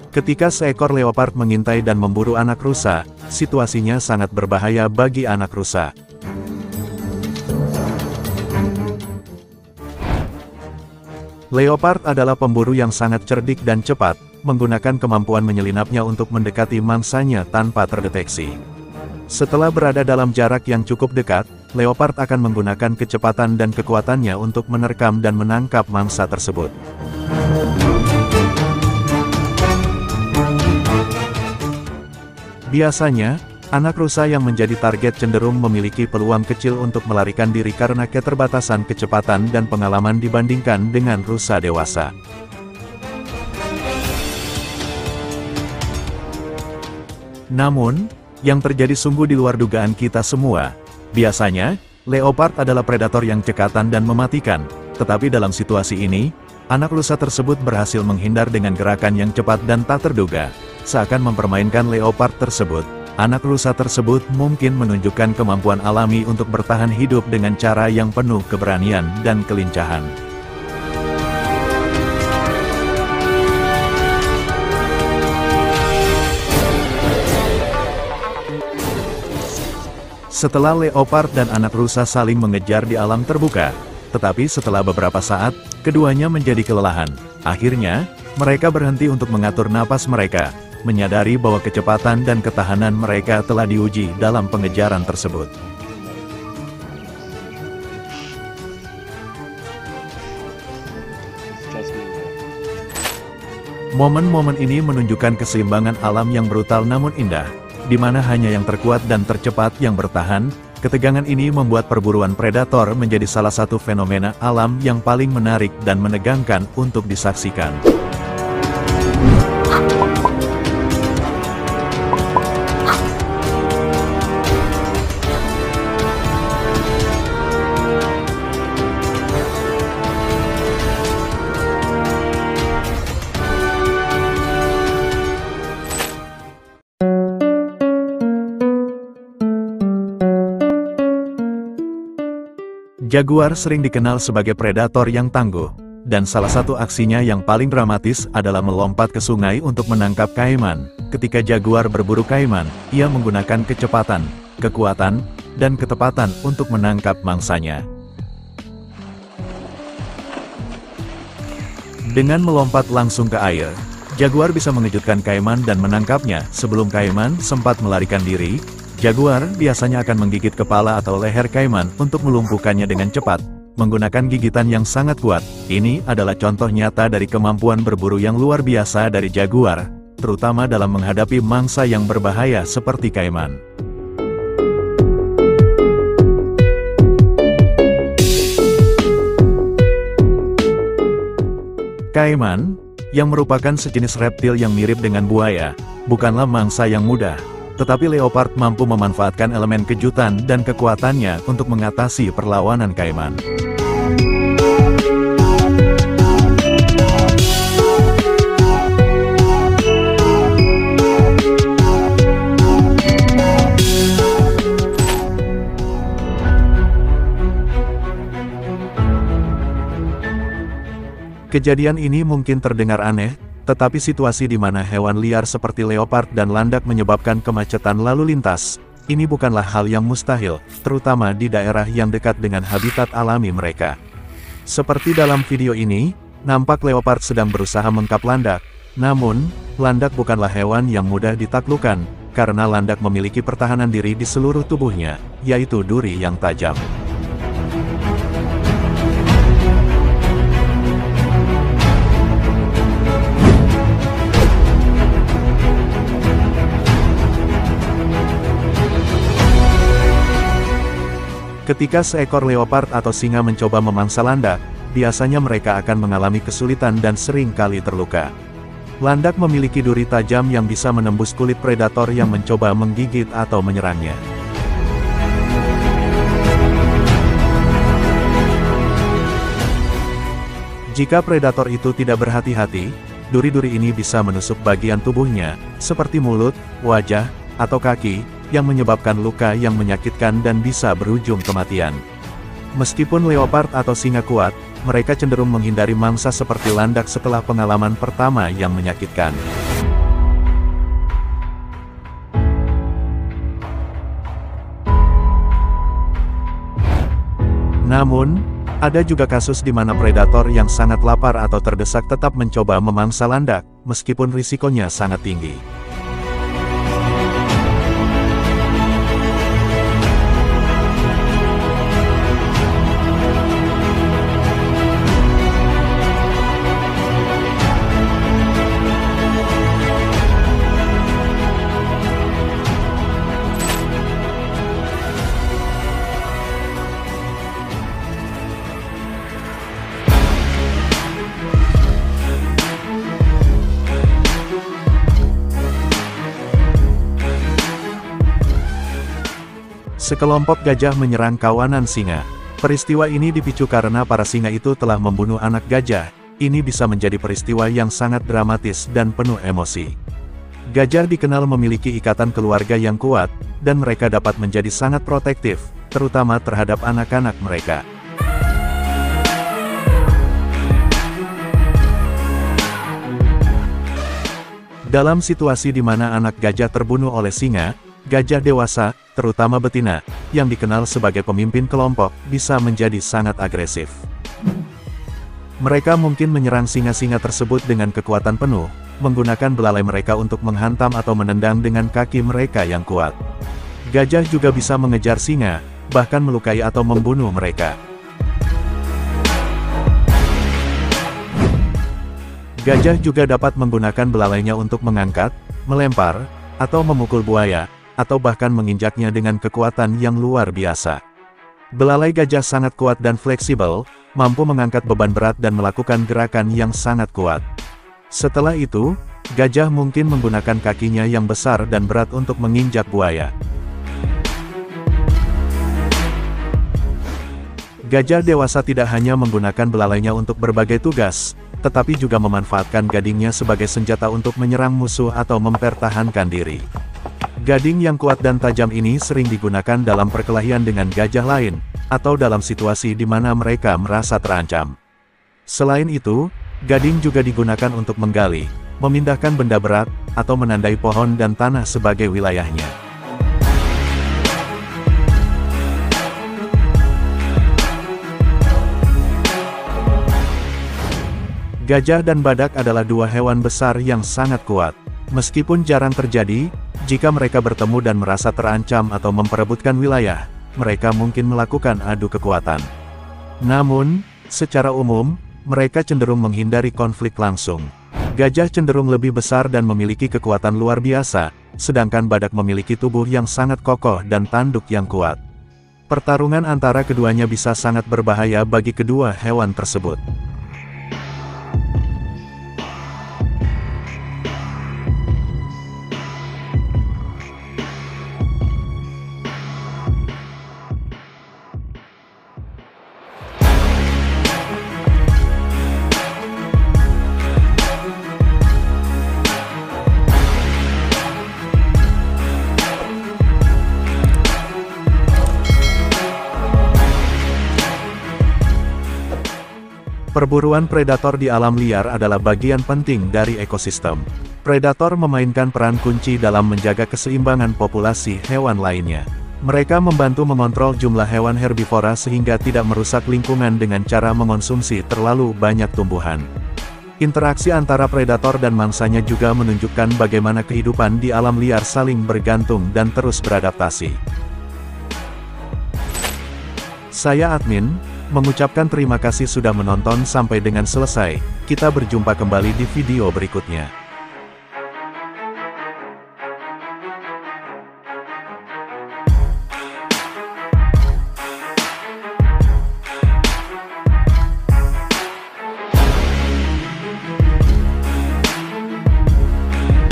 Ketika seekor leopard mengintai dan memburu anak rusa, situasinya sangat berbahaya bagi anak rusa. Leopard adalah pemburu yang sangat cerdik dan cepat, menggunakan kemampuan menyelinapnya untuk mendekati mangsanya tanpa terdeteksi. Setelah berada dalam jarak yang cukup dekat, leopard akan menggunakan kecepatan dan kekuatannya untuk menerkam dan menangkap mangsa tersebut. Biasanya, anak rusa yang menjadi target cenderung memiliki peluang kecil untuk melarikan diri karena keterbatasan kecepatan dan pengalaman dibandingkan dengan rusa dewasa. Namun, yang terjadi sungguh di luar dugaan kita semua. Biasanya, leopard adalah predator yang cekatan dan mematikan, tetapi dalam situasi ini, anak rusa tersebut berhasil menghindar dengan gerakan yang cepat dan tak terduga. Seakan mempermainkan leopard tersebut, anak rusa tersebut mungkin menunjukkan kemampuan alami untuk bertahan hidup dengan cara yang penuh keberanian dan kelincahan. Setelah leopard dan anak rusa saling mengejar di alam terbuka, tetapi setelah beberapa saat, keduanya menjadi kelelahan. Akhirnya, mereka berhenti untuk mengatur napas mereka, menyadari bahwa kecepatan dan ketahanan mereka telah diuji dalam pengejaran tersebut. Momen-momen ini menunjukkan keseimbangan alam yang brutal namun indah, di mana hanya yang terkuat dan tercepat yang bertahan. Ketegangan ini membuat perburuan predator menjadi salah satu fenomena alam yang paling menarik dan menegangkan untuk disaksikan. Jaguar sering dikenal sebagai predator yang tangguh, dan salah satu aksinya yang paling dramatis adalah melompat ke sungai untuk menangkap kaiman. Ketika jaguar berburu kaiman, ia menggunakan kecepatan, kekuatan, dan ketepatan untuk menangkap mangsanya. Dengan melompat langsung ke air, jaguar bisa mengejutkan kaiman dan menangkapnya. Sebelum kaiman sempat melarikan diri, jaguar biasanya akan menggigit kepala atau leher kaiman untuk melumpuhkannya dengan cepat, menggunakan gigitan yang sangat kuat. Ini adalah contoh nyata dari kemampuan berburu yang luar biasa dari jaguar, terutama dalam menghadapi mangsa yang berbahaya seperti kaiman. Kaiman, yang merupakan sejenis reptil yang mirip dengan buaya, bukanlah mangsa yang mudah. Tetapi leopard mampu memanfaatkan elemen kejutan dan kekuatannya untuk mengatasi perlawanan kaiman. Kejadian ini mungkin terdengar aneh, tetapi situasi di mana hewan liar seperti leopard dan landak menyebabkan kemacetan lalu lintas, ini bukanlah hal yang mustahil, terutama di daerah yang dekat dengan habitat alami mereka. Seperti dalam video ini, nampak leopard sedang berusaha mengkap landak, namun, landak bukanlah hewan yang mudah ditaklukkan, karena landak memiliki pertahanan diri di seluruh tubuhnya, yaitu duri yang tajam. Ketika seekor leopard atau singa mencoba memangsa landak, biasanya mereka akan mengalami kesulitan dan sering kali terluka. Landak memiliki duri tajam yang bisa menembus kulit predator yang mencoba menggigit atau menyerangnya. Jika predator itu tidak berhati-hati, duri-duri ini bisa menusuk bagian tubuhnya, seperti mulut, wajah, atau kaki, yang menyebabkan luka yang menyakitkan dan bisa berujung kematian. Meskipun leopard atau singa kuat, mereka cenderung menghindari mangsa seperti landak setelah pengalaman pertama yang menyakitkan. Namun, ada juga kasus di mana predator yang sangat lapar atau terdesak tetap mencoba memangsa landak, meskipun risikonya sangat tinggi. Sekelompok gajah menyerang kawanan singa. Peristiwa ini dipicu karena para singa itu telah membunuh anak gajah. Ini bisa menjadi peristiwa yang sangat dramatis dan penuh emosi. Gajah dikenal memiliki ikatan keluarga yang kuat, dan mereka dapat menjadi sangat protektif, terutama terhadap anak-anak mereka. Dalam situasi di mana anak gajah terbunuh oleh singa, gajah dewasa, terutama betina, yang dikenal sebagai pemimpin kelompok, bisa menjadi sangat agresif. Mereka mungkin menyerang singa-singa tersebut dengan kekuatan penuh, menggunakan belalai mereka untuk menghantam atau menendang dengan kaki mereka yang kuat. Gajah juga bisa mengejar singa, bahkan melukai atau membunuh mereka. Gajah juga dapat menggunakan belalainya untuk mengangkat, melempar, atau memukul buaya, atau bahkan menginjaknya dengan kekuatan yang luar biasa. Belalai gajah sangat kuat dan fleksibel, mampu mengangkat beban berat dan melakukan gerakan yang sangat kuat. Setelah itu, gajah mungkin menggunakan kakinya yang besar dan berat untuk menginjak buaya. Gajah dewasa tidak hanya menggunakan belalainya untuk berbagai tugas, tetapi juga memanfaatkan gadingnya sebagai senjata untuk menyerang musuh atau mempertahankan diri. Gading yang kuat dan tajam ini sering digunakan dalam perkelahian dengan gajah lain, atau dalam situasi di mana mereka merasa terancam. Selain itu, gading juga digunakan untuk menggali, memindahkan benda berat, atau menandai pohon dan tanah sebagai wilayahnya. Gajah dan badak adalah dua hewan besar yang sangat kuat. Meskipun jarang terjadi, jika mereka bertemu dan merasa terancam atau memperebutkan wilayah, mereka mungkin melakukan adu kekuatan. Namun, secara umum, mereka cenderung menghindari konflik langsung. Gajah cenderung lebih besar dan memiliki kekuatan luar biasa, sedangkan badak memiliki tubuh yang sangat kokoh dan tanduk yang kuat. Pertarungan antara keduanya bisa sangat berbahaya bagi kedua hewan tersebut. Perburuan predator di alam liar adalah bagian penting dari ekosistem. Predator memainkan peran kunci dalam menjaga keseimbangan populasi hewan lainnya. Mereka membantu mengontrol jumlah hewan herbivora sehingga tidak merusak lingkungan dengan cara mengonsumsi terlalu banyak tumbuhan. Interaksi antara predator dan mangsanya juga menunjukkan bagaimana kehidupan di alam liar saling bergantung dan terus beradaptasi. Saya Admin, mengucapkan terima kasih sudah menonton sampai dengan selesai. Kita berjumpa kembali di video berikutnya.